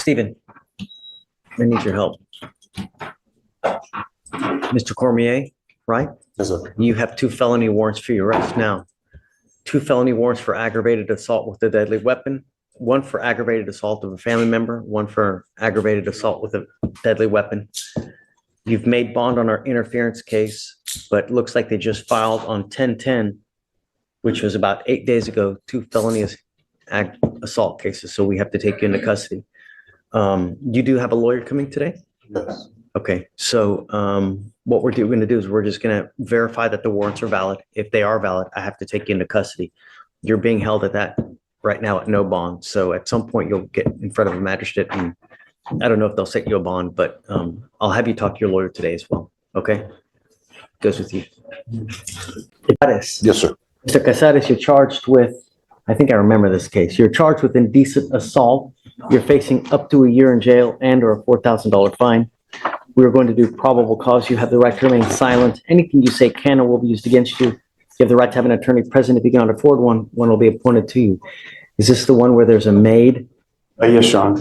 Stephen, I need your help. Mr. Cormier, right? Yes, sir. You have 2 felony warrants for your arrest now. 2 felony warrants for aggravated assault with a deadly weapon, 1 for aggravated assault of a family member, 1 for aggravated assault with a deadly weapon. You've made bond on our interference case, but looks like they just filed on 10/10, which was about 8 days ago, 2 felony assault cases. So we have to take you into custody. You do have a lawyer coming today? Yes. Okay, so what we're going to do is we're just going to verify that the warrants are valid. If they are valid, I have to take you into custody. You're being held at that right now at no bond. So at some point you'll get in front of a magistrate, and I don't know if they'll set you a bond, but I'll have you talk to your lawyer today as well. Okay? Goes with you. Yes, sir. Mr. Casares, you're charged with, I think I remember this case. You're charged with indecent assault. You're facing up to a year in jail and or a $4,000 fine. We're going to do probable cause. You have the right to remain silent. Anything you say can or will be used against you. You have the right to have an attorney present. If you cannot afford one will be appointed to you. Is this the one where there's a maid? Yes, Sean.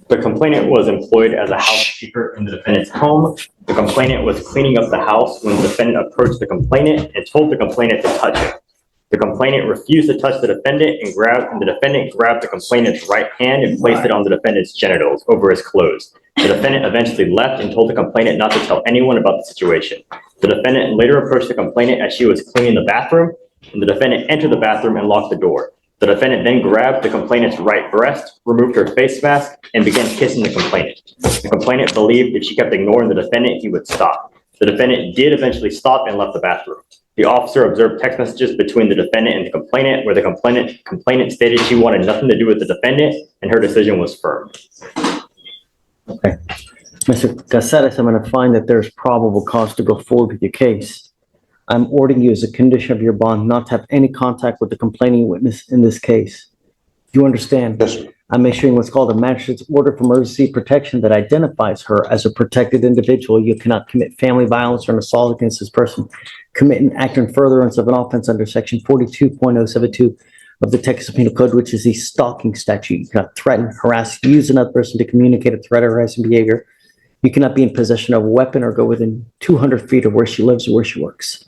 The complainant was employed as a housekeeper in the defendant's home. The complainant was cleaning up the house when the defendant approached the complainant and told the complainant to touch it. The complainant refused to touch the defendant and the defendant grabbed the complainant's right hand and placed it on the defendant's genitals over his clothes. The defendant eventually left and told the complainant not to tell anyone about the situation. The defendant later approached the complainant as she was cleaning the bathroom, and the defendant entered the bathroom and locked the door. The defendant then grabbed the complainant's right breast, removed her face mask, and began kissing the complainant. The complainant believed if she kept ignoring the defendant, he would stop. The defendant did eventually stop and left the bathroom. The officer observed text messages between the defendant and the complainant, where the complainant stated she wanted nothing to do with the defendant, and her decision was firm. Okay. Mr. Casares, I'm going to find that there's probable cause to go forward with your case. I'm ordering you as a condition of your bond not to have any contact with the complaining witness in this case. Do you understand? Yes, sir. I'm issuing what's called a magistrate's order for emergency protection that identifies her as a protected individual. You cannot commit family violence or an assault against this person, commit an act in furtherance of an offense under section 42.072 of the Texas Penal Code, which is the stalking statute. You cannot threaten, harass, use another person to communicate a threat or harassing behavior. You cannot be in possession of a weapon or go within 200 feet of where she lives or where she works.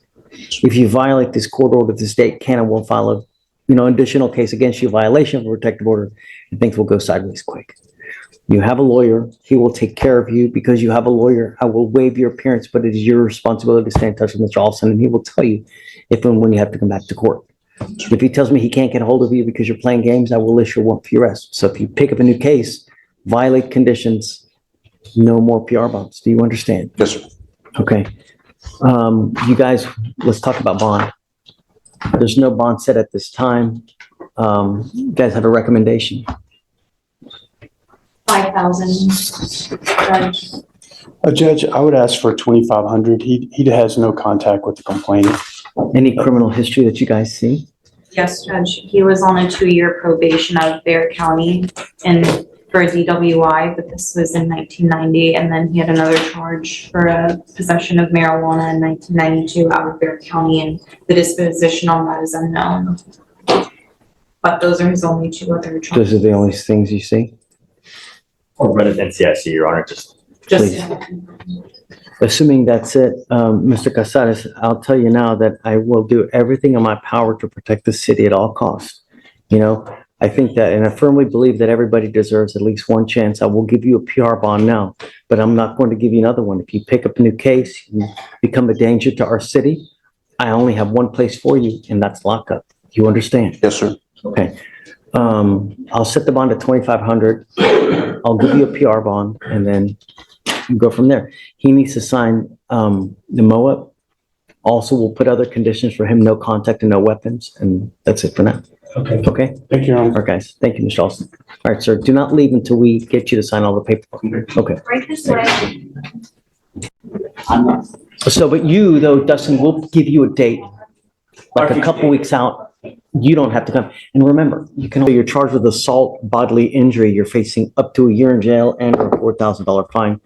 If you violate this court order, the state can and will file a additional case against you, violation of a protective order, and things will go sideways quick. You have a lawyer. He will take care of you. Because you have a lawyer, I will waive your appearance, but it is your responsibility to stay in touch with Mr. Olson, and he will tell you if and when you have to come back to court. If he tells me he can't get a hold of you because you're playing games, I will issue a warrant for your arrest. So if you pick up a new case, violate conditions, no more PR bonds. Do you understand? Yes, sir. Okay. You guys, let's talk about bond. There's no bond set at this time. You guys have a recommendation? 5,000. Judge. Judge, I would ask for 2,500. He has no contact with the complainant. Any criminal history that you guys see? Yes, Judge. He was on a 2-year probation out of Bexar County and for a DWI, but this was in 1990. And then he had another charge for a possession of marijuana in 1992 out of Bexar County, and the disposition on that is unknown. But those are his only 2 other charges. Those are the only things you see? Or residency, I see, Your Honor. Just Please. Assuming that's it, Mr. Casares, I'll tell you now that I will do everything in my power to protect the city at all costs. I think that, and I firmly believe that everybody deserves at least one chance. I will give you a PR bond now, but I'm not going to give you another one. If you pick up a new case, you become a danger to our city, I only have one place for you, and that's lockup. Do you understand? Yes, sir. Okay. I'll set the bond at 2,500. I'll give you a PR bond, and then you go from there. He needs to sign the MOA. Also, we'll put other conditions for him: no contact and no weapons, and that's it for now. Okay. Okay? Thank you, Your Honor. All right, guys. Thank you, Mr. Olson. All right, sir. Do not leave until we get you to sign all the paperwork. Okay. Right this way. So, but you, though, Dustin, we'll give you a date, like a couple weeks out. You don't have to come. And remember, you're charged with assault, bodily injury. You're facing up to a year in jail and a $4,000 fine.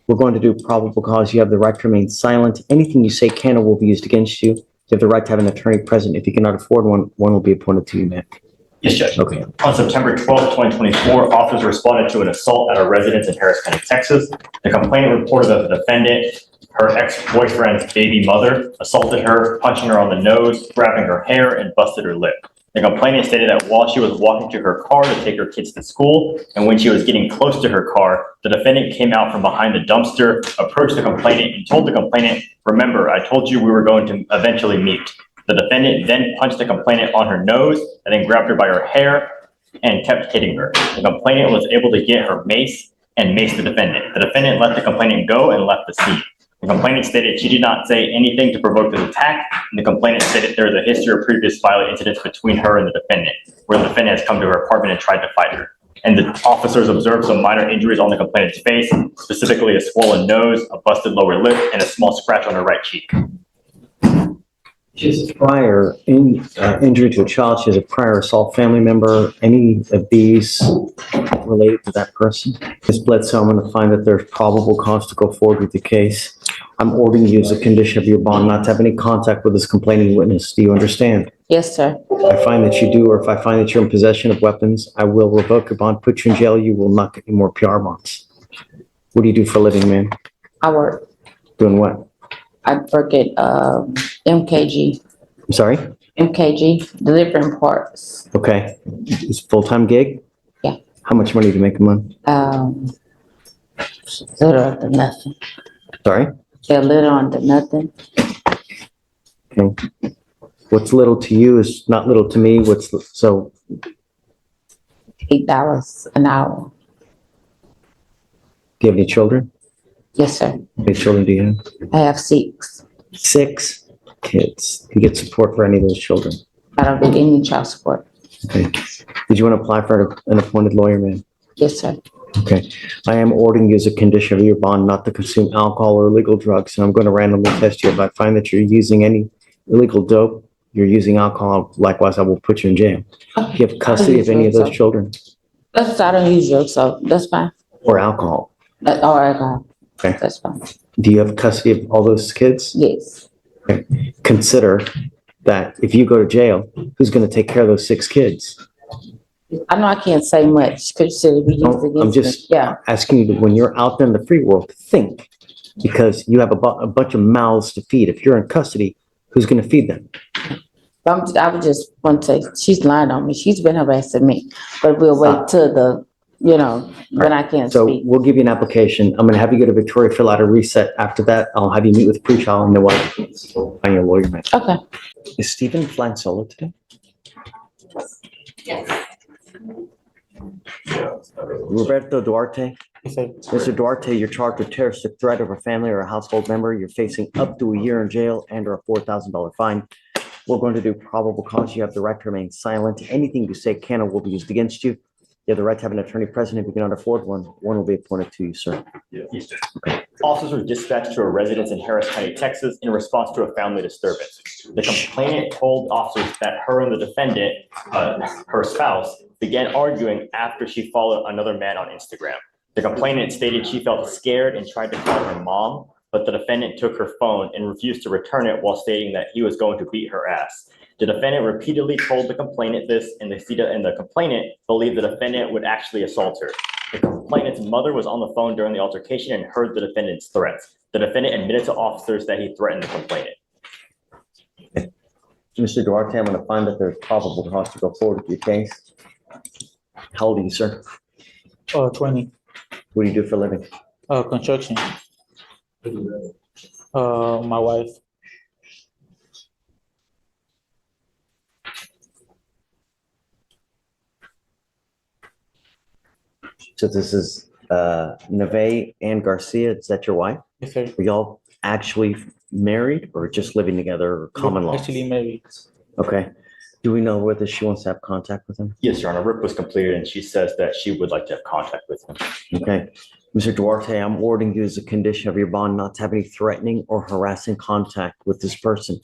We're going to do probable cause. You have the right to remain silent. Anything you say can or will be used against you. You have the right to have an attorney present. If you cannot afford one, one will be appointed to you, man. Yes, Judge. Okay. On September 12th, 2024, officers responded to an assault at a residence in Harris County, Texas. The complainant reported that the defendant, her ex-boyfriend's baby mother, assaulted her, punching her on the nose, grabbing her hair, and busted her lip. The complainant stated that while she was walking to her car to take her kids to school, and when she was getting close to her car, the defendant came out from behind the dumpster, approached the complainant, and told the complainant, "Remember, I told you we were going to eventually meet." The defendant then punched the complainant on her nose and then grabbed her by her hair and kept hitting her. The complainant was able to get her mace and mace the defendant. The defendant let the complainant go and left the scene. The complainant stated she did not say anything to provoke this attack, and the complainant stated there is a history of previous violent incidents between her and the defendant, where the defendant has come to her apartment and tried to fight her. And the officers observed some minor injuries on the complainant's face, specifically a swollen nose, a busted lower lip, and a small scratch on her right cheek. She has a prior injury to a child. She has a prior assault family member. Any of these related to that person? Ms. Bledsoe, I'm going to find that there's probable cause to go forward with the case. I'm ordering you as a condition of your bond not to have any contact with this complaining witness. Do you understand? Yes, sir. If I find that you do, or if I find that you're in possession of weapons, I will revoke your bond, put you in jail. You will not get any more PR bonds. What do you do for a living, man? I work. Doing what? I work at MKG, I'm sorry? delivering parts. Okay. It's a full-time gig? Yeah. How much money do you make a month? Little under nothing. Sorry? Yeah, little under nothing. Okay. What's little to you is not little to me. So $8 an hour. do you have any children? Yes, sir. How many children do you have? I have 6. 6 kids. You get support for any of those children. I don't get any child support. Okay. Did you want to apply for an appointed lawyer, man? Yes, sir. Okay. I am ordering you as a condition of your bond not to consume alcohol or illegal drugs, and I'm going to randomly test you. If I find that you're using any illegal dope, you're using alcohol, likewise, I will put you in jail. Do you have custody of any of those children I don't use drugs, so that's fine. or alcohol? Or alcohol. Okay. That's fine. Do you have custody of all those kids? Yes. Consider that if you go to jail, who's going to take care of those 6 kids? I know I can't say much because you said it'd be used No, I'm against me. just Yeah. asking you, when you're out there in the free world, think, because you have a bunch of mouths to feed. If you're in custody, who's going to feed them? I would just want to say, she's lying on me. She's been harassing me, but we'll wait till when I can't So speak. we'll give you an application. I'm going to have you go to Victoria, fill out a reset. After that, I'll have you meet with pretrial and then we'll find your lawyer, man. Okay. Is Stephen flying solo today? Roberto Duarte? Mr. Duarte, you're charged with terroristic threat of a family or a household member. You're facing up to a year in jail and or a $4,000 fine. We're going to do probable cause. You have the right to remain silent. Anything you say can or will be used against you. You have the right to have an attorney present. If you cannot afford one, one will be appointed to you, sir. Yes, sir. Officers were dispatched to a residence in Harris County, Texas, in response to a family disturbance. The complainant told officers that her and the defendant, her spouse, began arguing after she followed another man on Instagram. The complainant stated she felt scared and tried to call her mom, but the defendant took her phone and refused to return it while stating that he was going to beat her ass. The defendant repeatedly told the complainant this, and the complainant believed the defendant would actually assault her. The complainant's mother was on the phone during the altercation and heard the defendant's threats. The defendant admitted to officers that he threatened the complainant. Mr. Duarte, I'm going to find that there's probable cause to go forward with your case. How old are you, sir? 20, What do you do for a living? construction. My wife. So this is Neve and Garcia. Is that your wife? Yes, sir. Are y'all actually married or just living together or common law? Actually married. Okay. Do we know whether she wants to have contact with him? Yes, Your Honor, RIP was completed and she says that she would like to have contact with him. Okay. Mr. Duarte, I'm ordering you as a condition of your bond not to have any threatening or harassing contact with this person.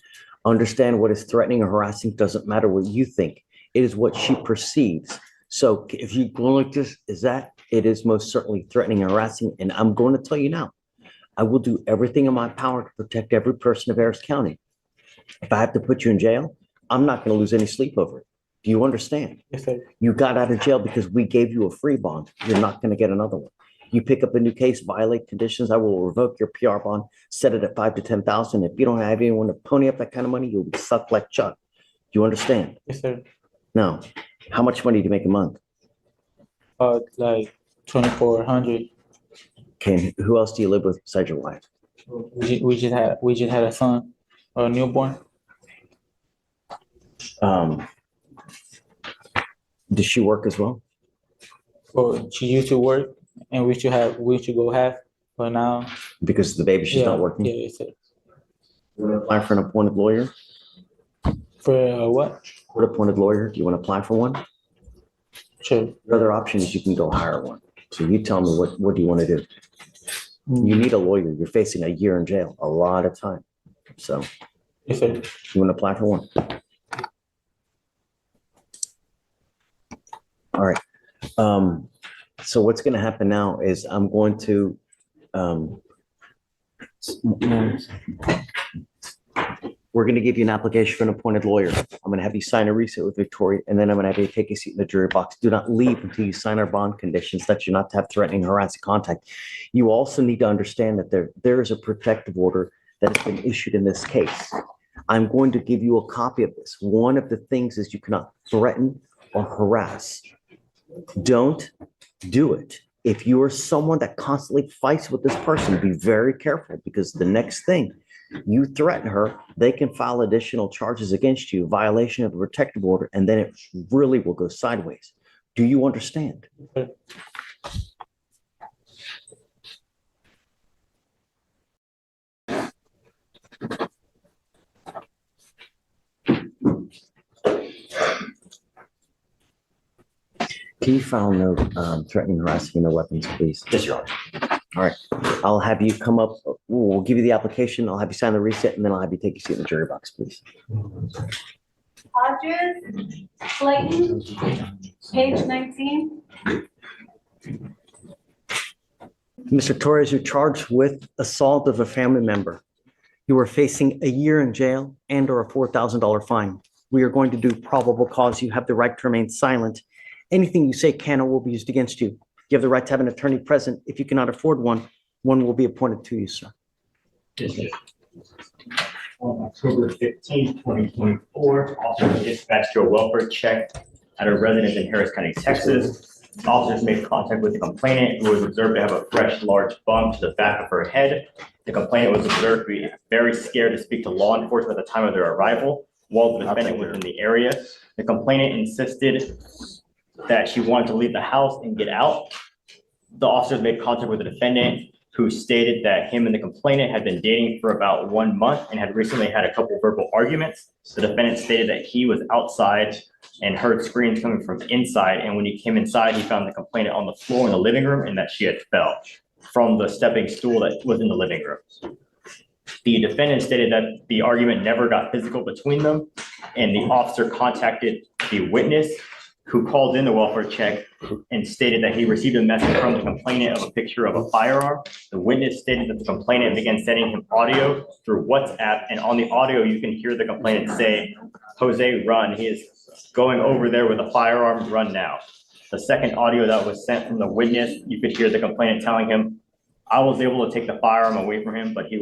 Understand what is threatening or harassing doesn't matter what you think. It is what she perceives. So if you go like this, it is most certainly threatening and harassing. And I'm going to tell you now, I will do everything in my power to protect every person of Harris County. If I have to put you in jail, I'm not going to lose any sleep over it. Do you understand? Yes, sir. You got out of jail because we gave you a free bond. You're not going to get another one. You pick up a new case, violate conditions, I will revoke your PR bond, set it at 5 to 10,000. If you don't have anyone to pony up that kind of money, you'll be sucked like Chuck. Do you understand? Yes, sir. Now, how much money do you make a month? Like 2,400. Okay, who else do you live with besides your wife? We just had a son, a newborn. Does she work as well? Well, she used to work, and we should go half, but now. Because the baby, she's Yeah, not working? Yeah, yes, sir. You want to apply for an appointed lawyer? For what? Court appointed lawyer? Do you want to apply for one? Sure. The other option is you can go hire one. So you tell me what do you want to do? You need a lawyer. You're facing a year in jail, a lot of time. So Yes, sir. you want to apply for one? All right. So what's going to happen now is I'm going to, we're going to give you an application for an appointed lawyer. I'm going to have you sign a receipt with Victoria, and then I'm going to have you take a seat in the jury box. Do not leave until you sign our bond conditions that you're not to have threatening, harassing contact. You also need to understand that there is a protective order that has been issued in this case. I'm going to give you a copy of this. One of the things is you cannot threaten or harass. Don't do it. If you are someone that constantly fights with this person, be very careful, because the next thing you threaten her, they can file additional charges against you, violation of a protective order, and then it really will go sideways. Do you understand? Can you file no threatening, harassing, no weapons, please? Yes, Your Honor. All right. I'll have you come up. We'll give you the application. I'll have you sign the receipt, and then I'll have you take your seat in the jury box, please. Hodges, Slayton, page 19. Mr. Torres, you're charged with assault of a family member. You are facing a year in jail and or a $4,000 fine. We are going to do probable cause. You have the right to remain silent. Anything you say can or will be used against you. You have the right to have an attorney present. If you cannot afford one, one will be appointed to you, sir. On October 15th, 2024, officers dispatched to a welfare check at a residence in Harris County, Texas. Officers made contact with the complainant, who was observed to have a fresh, large bump to the back of her head. The complainant was observed to be very scared to speak to law enforcement at the time of their arrival, while the defendant was in the area. The complainant insisted that she wanted to leave the house and get out. The officers made contact with the defendant, who stated that him and the complainant had been dating for about 1 month and had recently had a couple verbal arguments. The defendant stated that he was outside and heard screams coming from inside, and when he came inside, he found the complainant on the floor in the living room and that she had fell from the stepping stool that was in the living room. The defendant stated that the argument never got physical between them, and the officer contacted the witness, who called in the welfare check and stated that he received a message from the complainant of a picture of a firearm. The witness stated that the complainant began sending him audio through WhatsApp, and on the audio, you can hear the complainant say, "Jose, run. He is going over there with a firearm. Run now." The second audio that was sent from the witness, you could hear the complainant telling him, "I was able to take the firearm away from him, but he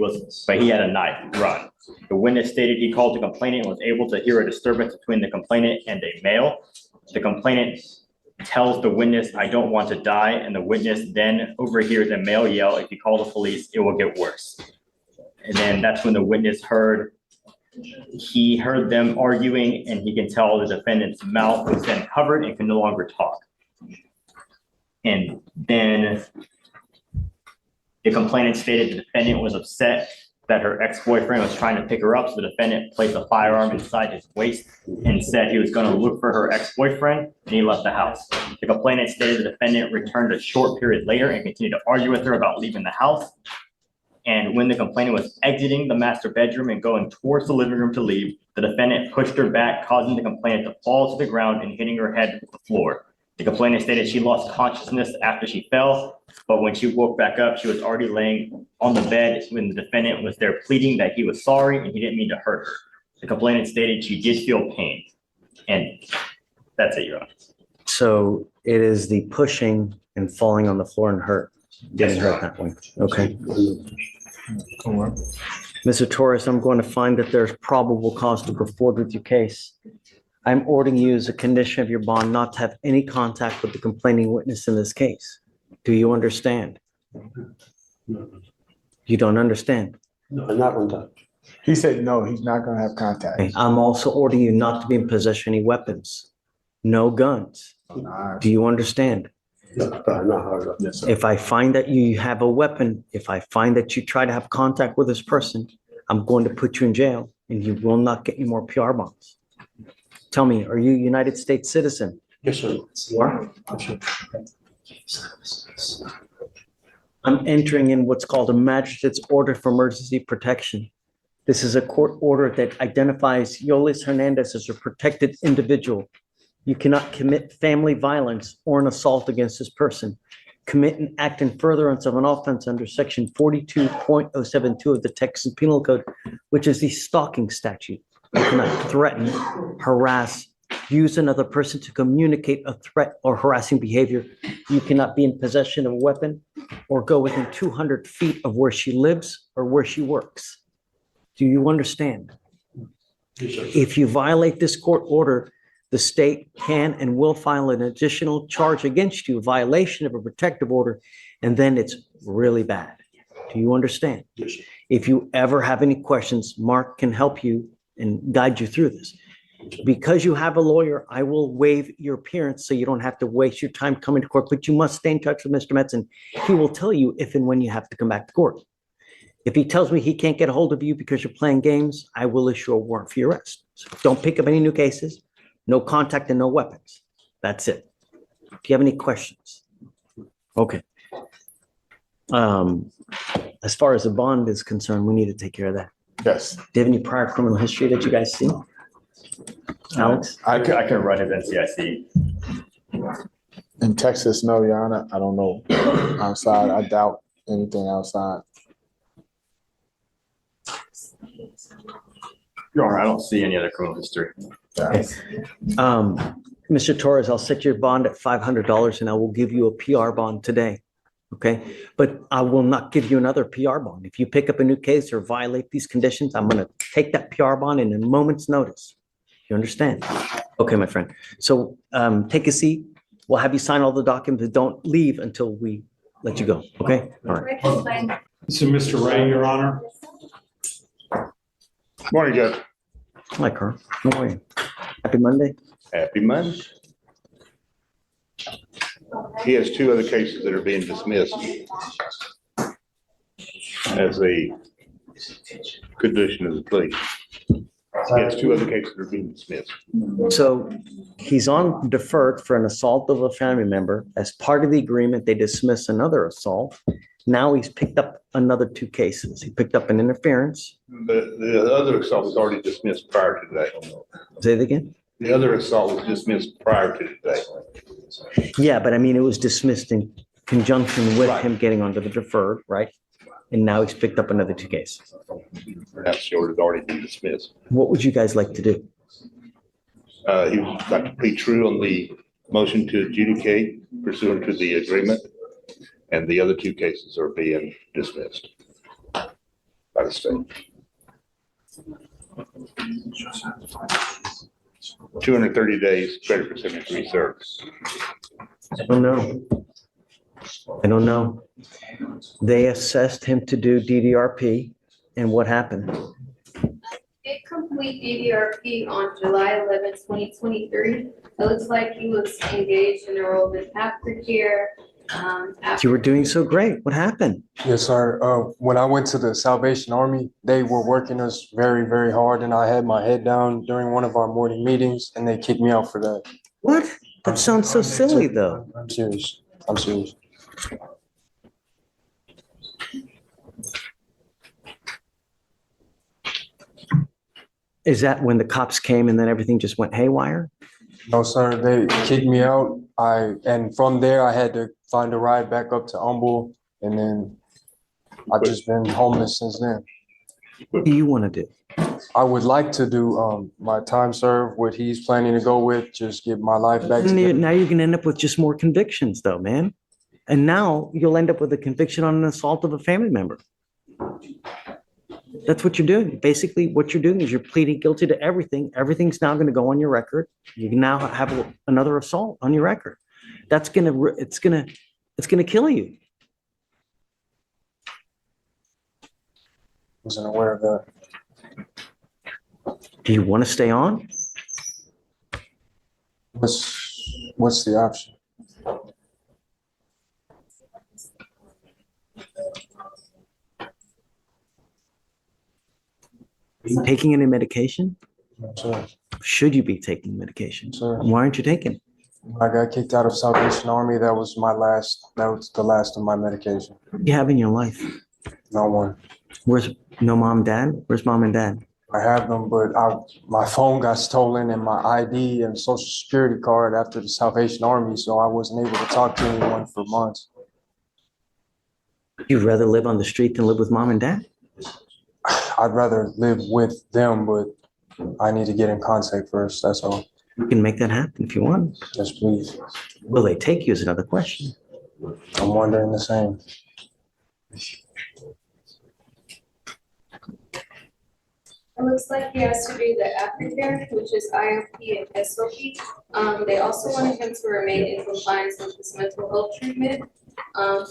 had a knife. Run." The witness stated he called the complainant and was able to hear a disturbance between the complainant and a male. The complainant tells the witness, "I don't want to die," and the witness then overhears a male yell, "If you call the police, it will get worse." And then that's when the witness heard them arguing, and he can tell the defendant's mouth was then covered and can no longer talk. And then the complainant stated the defendant was upset that her ex-boyfriend was trying to pick her up, so the defendant placed a firearm inside his waist and said he was going to look for her ex-boyfriend, and he left the house. The complainant stated the defendant returned a short period later and continued to argue with her about leaving the house. And when the complainant was exiting the master bedroom and going towards the living room to leave, the defendant pushed her back, causing the complainant to fall to the ground and hitting her head with the floor. The complainant stated she lost consciousness after she fell, but when she woke back up, she was already laying on the bed when the defendant was there pleading that he was sorry and he didn't mean to hurt her. The complainant stated she did feel pain. And that's it, Your Honor. So it is the pushing and falling on the floor and getting hurt that way. Okay. Mr. Torres, I'm going to find that there's probable cause to go forward with your case. I'm ordering you as a condition of your bond not to have any contact with the complaining witness in this case. Do you understand? You don't understand? No, not one time. He said, no, he's not gonna have contact. Okay, I'm also ordering you not to be in possession of any weapons, no guns. Do you understand? Yes, sir. If I find that you have a weapon, if I find that you try to have contact with this person, I'm going to put you in jail and you will not get any more PR bonds. Tell me, are you a United States citizen? Yes, sir. You are? Yes, sir. I'm entering in what's called a magistrate's order for emergency protection. This is a court order that identifies Yolis Hernandez as a protected individual. You cannot commit family violence or an assault against this person. Commit an act in furtherance of an offense under section 42.072 of the Texas Penal Code, which is the stalking statute. You cannot threaten, harass, use another person to communicate a threat or harassing behavior. You cannot be in possession of a weapon or go within 200 feet of where she lives or where she works. Do you understand? Yes, sir. If you violate this court order, the state can and will file an additional charge against you, a violation of a protective order, and then it's really bad. Do you understand? Yes, sir. If you ever have any questions, Mark can help you and guide you through this. Because you have a lawyer, I will waive your appearance so you don't have to waste your time coming to court, but you must stay in touch with Mr. Metzen. He will tell you if and when you have to come back to court. If he tells me he can't get a hold of you because you're playing games, I will issue a warrant for your arrest. So don't pick up any new cases, no contact and no weapons. That's it. Do you have any questions? Okay. As far as the bond is concerned, we need to take care of that. Yes. Do you have any prior criminal history that you guys see? Alex? I can run his NCIC. In Texas, no, Your Honor, I don't know. Outside, I doubt anything outside. Your Honor, I don't see any other criminal history. Mr. Torres, I'll set your bond at $500 and I will give you a PR bond today. Okay, but I will not give you another PR bond. If you pick up a new case or violate these conditions, I'm gonna take that PR bond in a moment's notice. You understand? Okay, my friend. So take a seat. We'll have you sign all the documents, but don't leave until we let you go. Okay? All right. So, Mr. Ray, Your Honor. Morning, Judge. Hi, Carl. How are you? Happy Monday. Happy Monday. He has two other cases that are being dismissed as a condition of the plea. He has two other cases that are being dismissed. So he's on deferred for an assault of a family member. As part of the agreement, they dismiss another assault. Now he's picked up another two cases. He picked up an interference. The other assault was already dismissed prior to today. Say it again? The other assault was dismissed prior to today. Yeah, but I mean, it was dismissed in conjunction with Right. him getting onto the deferred, right? And now he's picked up another two cases. Perhaps the order's already been dismissed. What would you guys like to do? He would like to plead true on the motion to adjudicate pursuant to the agreement, and the other two cases are being dismissed by the state. 230 days credit for signature service. I don't know. I don't know. They assessed him to do DDRP, and what happened? Did complete DDRP on July 11th, 2023. It looks like he was engaged in enrolled in aftercare. You were doing so great. What happened? Yes, sir. When I went to the Salvation Army, they were working us very, very hard, and I had my head down during one of our morning meetings, and they kicked me out for that. What? That sounds so silly, though. I'm serious. I'm serious. Is that when the cops came and then everything just went haywire? No, sir. They kicked me out. And from there, I had to find a ride back up to Humble, and then I've just been homeless since then. What do you want to do? I would like to do, my time served, what he's planning to go with, just get my life back And together. now you're gonna end up with just more convictions though, man. And now you'll end up with a conviction on an assault of a family member. That's what you're doing. Basically, what you're doing is you're pleading guilty to everything. Everything's now gonna go on your record. You can now have another assault on your record. It's gonna kill you. Wasn't aware of that. Do you want to stay on? What's the option? Are you taking any medication? Sir, Should you be taking medication? sir, Why aren't you taking? I got kicked out of Salvation Army. That was the last of my medication. What do you have in your life? No one. Where's no mom, dad? Where's mom and dad? I have them, but my phone got stolen and my ID and social security card after the Salvation Army, so I wasn't able to talk to anyone for months. You'd rather live on the street than live with mom and dad? I'd rather live with them, but I need to get in contact first, that's all. You can make that happen if you want. Yes, please. Will they take you is another question. I'm wondering the same. It looks like he has to do the aftercare, which is IOP and SOP. They also wanted him to remain in compliance with his mental health treatment.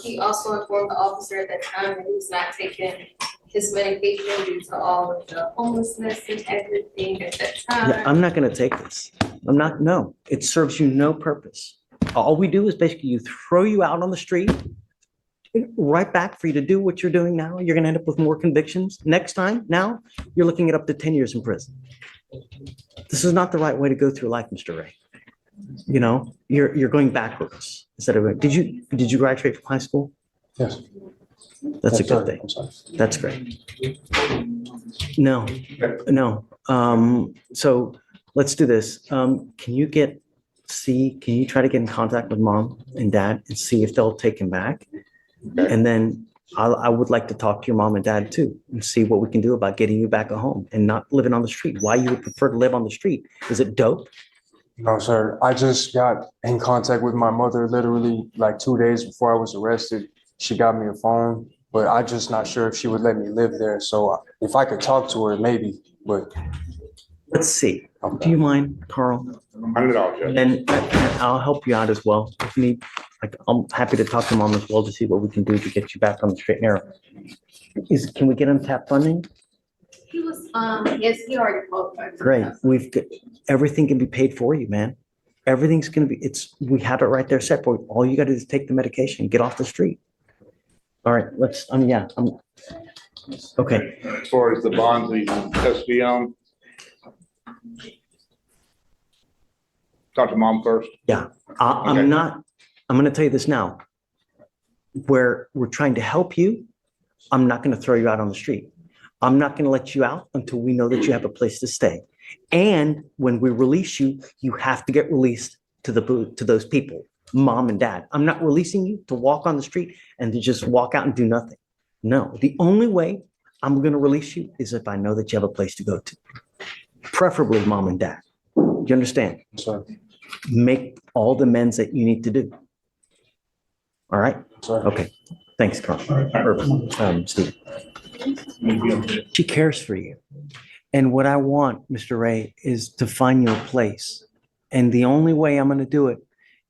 He also informed the officer at that time that he was not taking his medication due to all of the homelessness and everything at that Yeah, time. I'm not gonna take this. No, it serves you no purpose. All we do is basically throw you out on the street, right back for you to do what you're doing now. You're gonna end up with more convictions. Next time, now, you're looking at up to 10 years in prison. This is not the right way to go through life, Mr. Ray. You know, you're going backwards instead of, did you graduate from high school? Yes. That's a Yes, sir. good thing. I'm sorry. That's great. No. So let's do this. Can you try to get in contact with mom and dad and see if they'll take him back? And then I would like to talk to your mom and dad too and see what we can do about getting you back at home and not living on the street. Why you would prefer to live on the street? Is it dope? No, sir. I just got in contact with my mother literally like 2 days before I was arrested. She got me a phone, but I'm just not sure if she would let me live there. So if I could talk to her, maybe, but. Let's see. Do you mind, Carl? Not at all, Judge. And I'll help you out as well. If you need, like, I'm happy to talk to mom as well to see what we can do to get you back on the straight and narrow. Can we get untapped funding? He was, yes, he already qualified. Great. Everything can be paid for you, man. Everything's gonna be, we have it right there set for you. All you gotta do is take the medication, get off the street. All right, okay. As far as the bonds that he's in custody on. Talk to mom first. Okay. I'm gonna tell you this now. Where we're trying to help you, I'm not gonna throw you out on the street. I'm not gonna let you out until we know that you have a place to stay. And when we release you, you have to get released to those people, mom and dad. I'm not releasing you to walk on the street and to just walk out and do nothing. No, the only way I'm gonna release you is if I know that you have a place to go to, preferably mom and dad. You understand? Sir. Make all the amends that you need to do. All right? Sir. Okay. Thanks, Carl. Steve. She cares for you. And what I want, Mr. Ray, is to find your place. And the only way I'm going to do it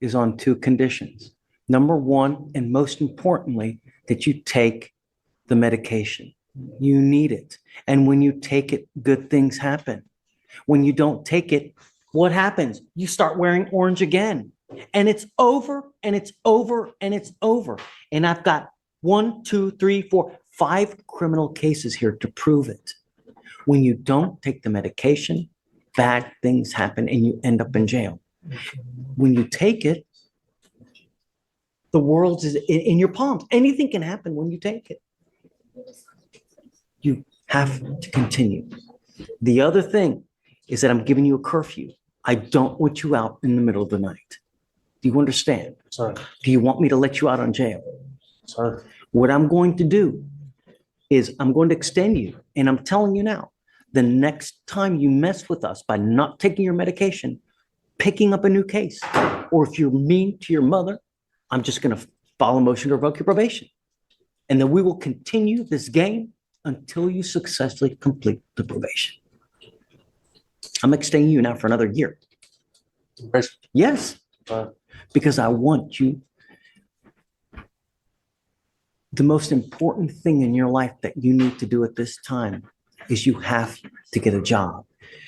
is on two conditions. Number one, and most importantly, that you take the medication. You need it. And when you take it, good things happen. When you don't take it, what happens? You start wearing orange again. And it's over, and it's over, and it's over. And I've got 1, 2, 3, 4, 5 criminal cases here to prove it. When you don't take the medication, bad things happen and you end up in jail. When you take it, the world is in your palms. Anything can happen when you take it. You have to continue. The other thing is that I'm giving you a curfew. I don't want you out in the middle of the night. Do you understand? Sir. Do you want me to let you out on jail? Sir. What I'm going to do is I'm going to extend you, and I'm telling you now, the next time you mess with us by not taking your medication, picking up a new case, or if you're mean to your mother, I'm just going to file a motion to revoke your probation. And then we will continue this game until you successfully complete the probation. I'm extending you now for another year. Yes, because I want you. The most important thing in your life that you need to do at this time is you have to get a job.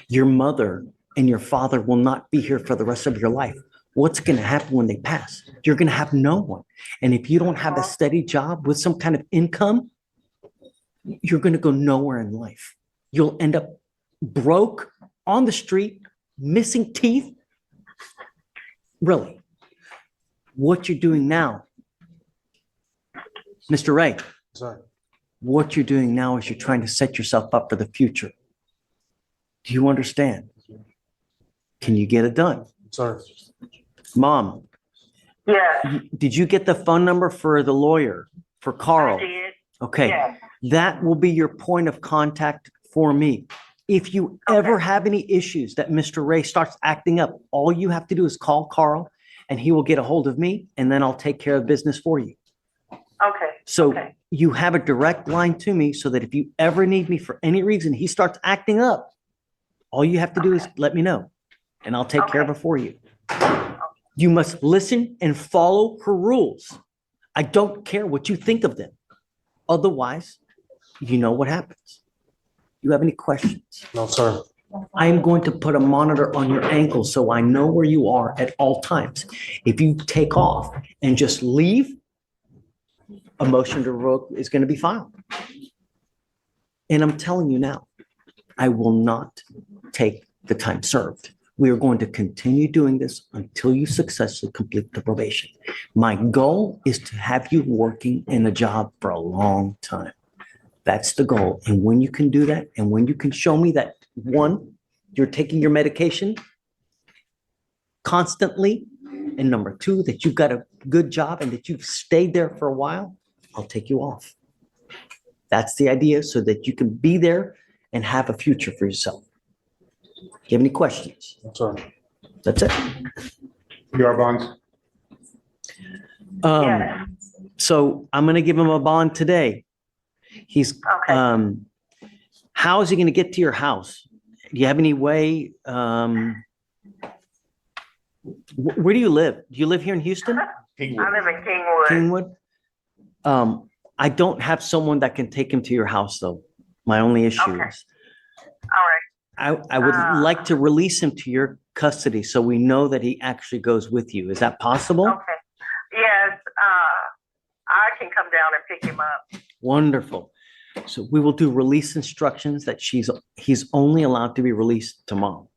Your mother and your father will not be here for the rest of your life. What's going to happen when they pass? You're going to have no one. And if you don't have a steady job with some kind of income, you're going to go nowhere in life. You'll end up broke on the street, missing teeth. Really, what you're doing now, Mr. Ray, Sorry. what you're doing now is you're trying to set yourself up for the future. Do you understand? Can you get it done? Sorry. Mom, Yeah, did you get the phone number for the lawyer, for Carl? I did. Okay, Yeah. that will be your point of contact for me. If you ever have any issues that Mr. Ray starts acting up, all you have to do is call Carl and he will get a hold of me and then I'll take care of business for you. Okay. So Okay. you have a direct line to me so that if you ever need me for any reason, he starts acting up, all you have to do is let me know and I'll take care of it for you. You must listen and follow her rules. I don't care what you think of them. Otherwise, you know what happens. You have any questions? No, sir. I am going to put a monitor on your ankle so I know where you are at all times. If you take off and just leave, a motion to revoke is going to be filed. And I'm telling you now, I will not take the time served. We are going to continue doing this until you successfully complete the probation. My goal is to have you working in a job for a long time. That's the goal. And when you can do that, and when you can show me that, one, you're taking your medication constantly, and number two, that you've got a good job and that you've stayed there for a while, I'll take you off. That's the idea, so that you can be there and have a future for yourself. Do you have any questions? No, sir. That's it. You are bonds. Yeah. So I'm going to give him a bond today. He's, Okay. how is he going to get to your house? Do you have any way, where do you live? Do you live here in Houston? I live in Kingwood. Kingwood? I don't have someone that can take him to your house though. My only issue Okay. is, All right. I would like to release him to your custody so we know that he actually goes with you. Is that possible? Okay. Yes, I can come down and pick him up. Wonderful. So we will do release instructions that he's only allowed to be released to mom.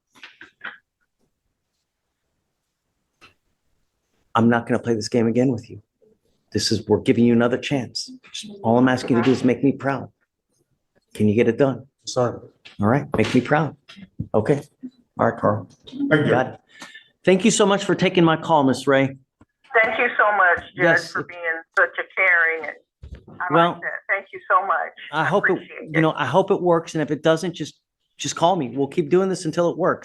I'm not going to play this game again with you. We're giving you another chance. All I'm asking you to do is make me proud. Can you get it done? Sorry. All right, make me proud. Okay. All right, Carl. Thank you. Got it. Thank you so much for taking my call, Miss Ray. Thank you so much, Judge, Yes. for being such a caring. I Well, like that. Thank you so much. I hope it, appreciate it. I hope it works. And if it doesn't, just call me. We'll keep doing this until it works.